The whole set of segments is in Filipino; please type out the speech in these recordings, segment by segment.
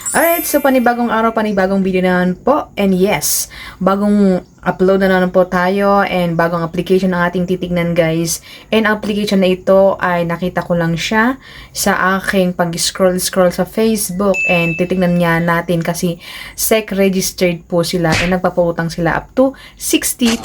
Alright, so panibagong araw, panibagong video na naman po. And yes, bagong upload na naman po tayo and bagong application ang ating titignan guys. And application na ito ay nakita ko lang siya sa aking pag-scroll sa Facebook and titignan niya natin kasi SEC registered po sila and nagpapautang sila up to 60,000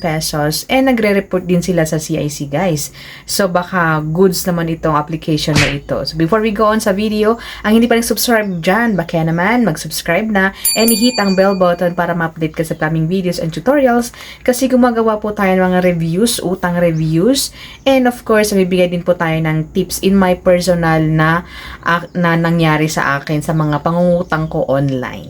pesos and nagre-report din sila sa CIC guys. So baka goods naman itong application na ito. So before we go on sa video, ang hindi pa nag-subscribe dyan, baka naman mag-subscribe na and hit ang bell button para ma-update ka sa upcoming videos and tutorials kasi gumagawa po tayo ng mga reviews, utang reviews, and of course bibigay din po tayo ng tips in my personal na nangyari sa akin sa mga pangungutang ko online.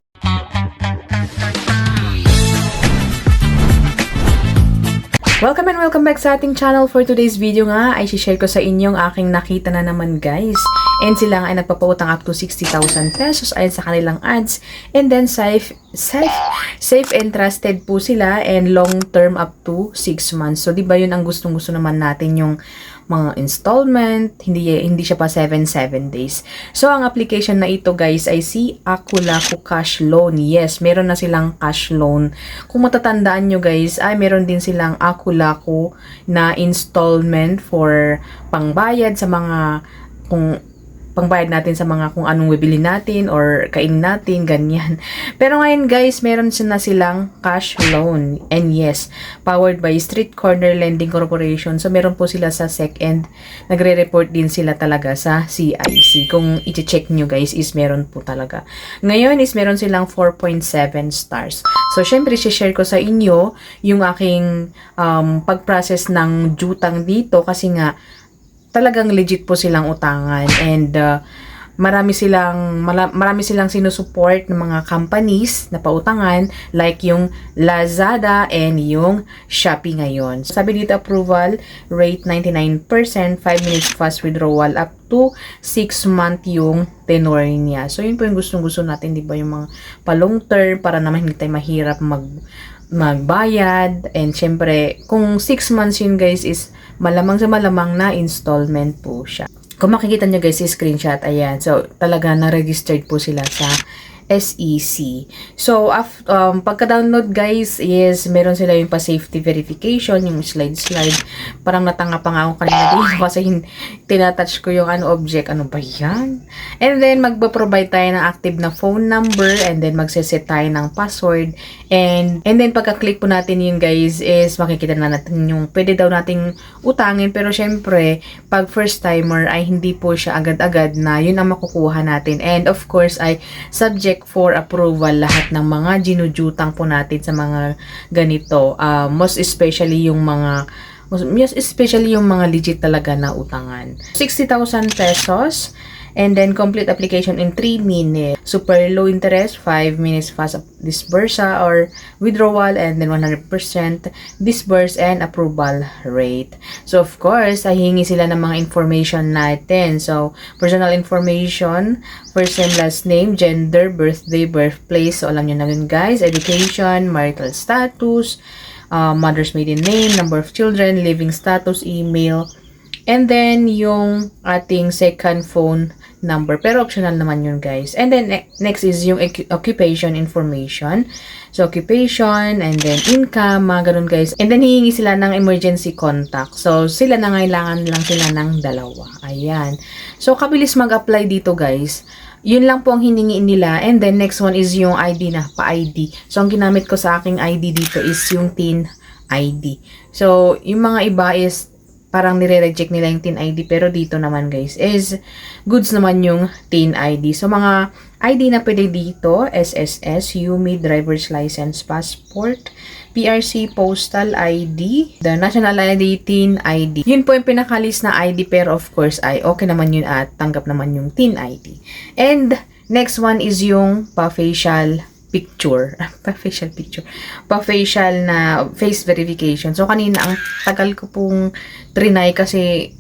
Welcome and welcome back sa ating channel. For today's video nga ay share ko sa inyo ang aking nakita na naman guys. And sila nga ay nagpapautang up to 60,000 pesos ayon sa kanilang ads. And then safe and trusted po sila and long term up to 6 months. So di ba yun ang gustong-gusto naman natin, yung mga installment, hindi siya pa 7 days. So ang application na ito guys ay si Aku-Laku Cash Loan. Yes, meron na silang cash loan. Kung matatandaan nyo guys, ay meron din silang Aku-Laku na installment for pangbayad sa mga pangbayad natin sa mga kung anong bibili natin or kainin natin, ganyan. Pero ngayon guys, meron na silang cash loan. And yes, powered by Street Corner Lending Corporation. So meron po sila sa SEC and nagre-report din sila talaga sa CIC. Kung i-check nyo guys, is meron po talaga. Ngayon is meron silang 4.7 stars. So syempre, share ko sa inyo yung aking pag-process ng jutang dito kasi nga talagang legit po silang utangan and marami silang sinusupport ng mga companies na pautangan like yung Lazada and yung Shopee ngayon. Sabi dito approval rate 99%, 5 minutes fast withdrawal up to 6 month yung tenor niya. So yun po yung gustong-gusto natin, di ba, yung mga pa long term para naman hindi tayo mahirap magbayad. And syempre, kung 6 months yun guys, is malamang sa malamang na installment po siya. Kung makikita nyo guys, screenshot, ayan. So, talaga na-registered po sila sa SEC. So, pagka-download guys is meron sila yung pa-safety verification, yung slide. Parang natanga pa nga ako kanina dito kasi tinatouch ko yung object. Ano ba yan? And then, magpo-provide tayo ng active na phone number and then magse-set tayo ng password. And then, pagka-click po natin yun guys is makikita na natin yung pwede daw nating utangin. Pero syempre, pag first timer ay hindi po siya agad-agad na yun ang makukuha natin. And of course, ay subject for approval lahat ng mga ginujutang po natin sa mga ganito. Most especially yung mga legit talaga na utangan. 60,000 pesos and then complete application in 3 minutes. Super low interest, 5 minutes fast disbursa or withdrawal, and then 100% disburse and approval rate. So of course, hingi sila ng mga information natin. So personal information, first name, last name, gender, birthday, birthplace. So alam nyo na yun guys. Education, marital status, mother's maiden name, number of children, living status, email, and then yung ating second phone number. Pero optional naman yun guys. And then next is yung occupation information. So occupation and then income, mga ganun guys. And then hihingi sila ng emergency contact. So sila na ngailangan lang sila ng 2. Ayan. So kabilis mag-apply dito guys. Yun lang po ang hiningi nila. And then next one is yung ID na, pa-ID. So ang ginamit ko sa aking ID dito is yung TIN ID. So yung mga iba is parang nire-reject nila yung TIN ID. Pero dito naman guys is goods naman yung TIN ID. So mga ID na pwede dito, SSS, UMI, driver's license, passport, PRC, postal ID, the national ID, TIN ID. Yun po yung pinakalis na ID, pero of course ay okay naman yun at tanggap naman yung TIN ID. And next one is yung pa-facial picture. Pa-facial na face verification. So kanina ang tagal ko pong trinay kasi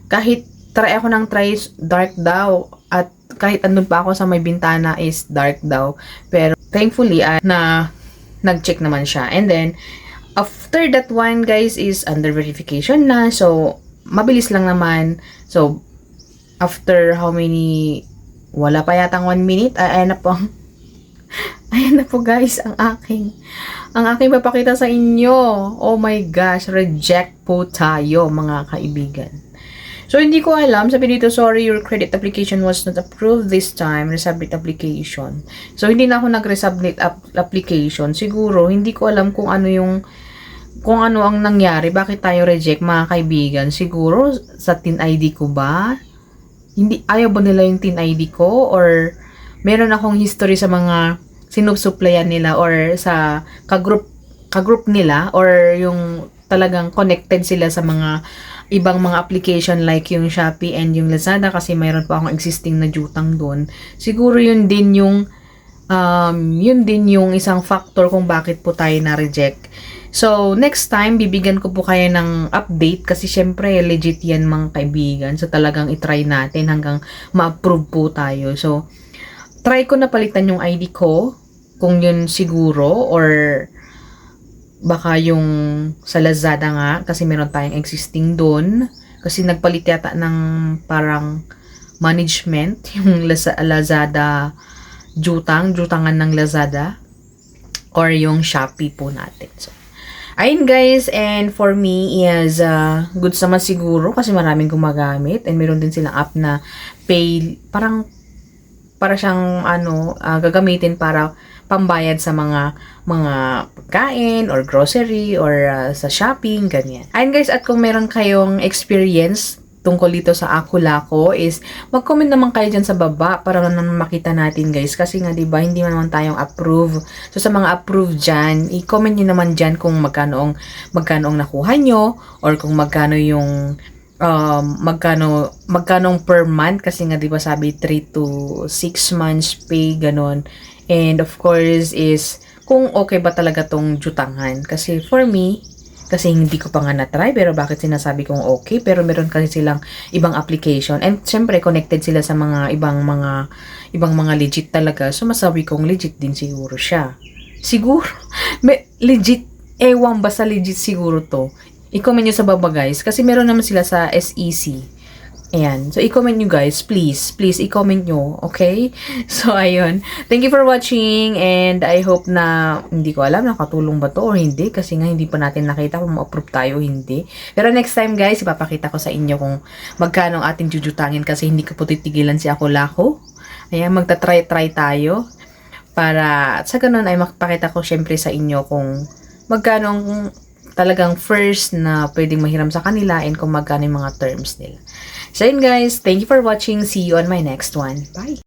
kahit try ako ng try dark daw at kahit andun pa ako sa may bintana is dark daw. Pero thankfully na nag-check naman siya. And then after that one guys is under verification na. So mabilis lang naman. So after how many Wala pa yatang 1 minute. Ayan na po. Ayan na po guys, ang aking papakita sa inyo. Oh my gosh, reject po tayo mga kaibigan. So, hindi ko alam. Sabi dito, sorry, your credit application was not approved this time. Resubmit application. So, hindi na ako nag-resubmit application. Siguro, hindi ko alam kung ano ang nangyari. Bakit tayo reject, mga kaibigan? Siguro, sa TIN ID ko ba? Ayaw ba nila yung TIN ID ko? Or, meron akong history sa mga sinupsuplayan nila or sa kagroup nila or yung talagang connected sila sa mga ibang mga application like yung Shopee and yung Lazada kasi mayroon pa akong existing na jutang doon. Siguro yun din yung isang factor kung bakit po tayo na-reject. So, next time, bibigyan ko po kayo ng update kasi syempre legit yan mga kaibigan. So, talagang itry natin hanggang ma-approve po tayo. So, try ko na palitan yung ID ko kung yun siguro or baka yung sa Lazada nga kasi meron tayong existing doon kasi nagpalit yata ng parang management yung Lazada jutangan ng Lazada or yung Shopee po natin. So, ayun guys, and for me is goods naman siguro kasi maraming gumagamit and meron din silang app na pay para siyang gagamitin para pambayad sa mga pagkain or grocery or sa shopping, ganyan. Ayun guys, at kung meron kayong experience tungkol dito sa Ako-Lako is mag-comment naman kayo dyan sa baba para naman makita natin guys. Kasi nga diba, hindi naman tayong approve. So sa mga approve dyan, i-comment nyo naman dyan kung magkano ang nakuha nyo or kung magkano yung magkano per month kasi nga 'di ba sabi 3 to 6 months pay ganon. And of course is kung okay ba talaga tong jutangan kasi for me kasi hindi ko pa nga na-try pero bakit sinasabi kong okay pero meron kasi silang ibang application and syempre connected sila sa mga ibang mga legit talaga so masabi kong legit din siguro siya. Siguro legit ewan basta legit siguro to. I-comment nyo sa baba guys. Kasi meron naman sila sa SEC. Ayan. So, i-comment nyo guys. Please, i-comment nyo. Okay? So, ayun. Thank you for watching. And I hope na, hindi ko alam, nakatulong ba to or hindi. Kasi nga, hindi pa natin nakita kung ma-approve tayo o hindi. Pero next time guys, ipapakita ko sa inyo kung magkano ang ating jujutangin. Kasi hindi ko po titigilan si Ako-Lako. Ayan, magta-try tayo. Para sa ganun ay makapakita ko syempre sa inyo kung magkano talagang first na pwedeng mahiram sa kanila and kung magkano yung mga terms nila. So yun guys, thank you for watching. See you on my next one. Bye!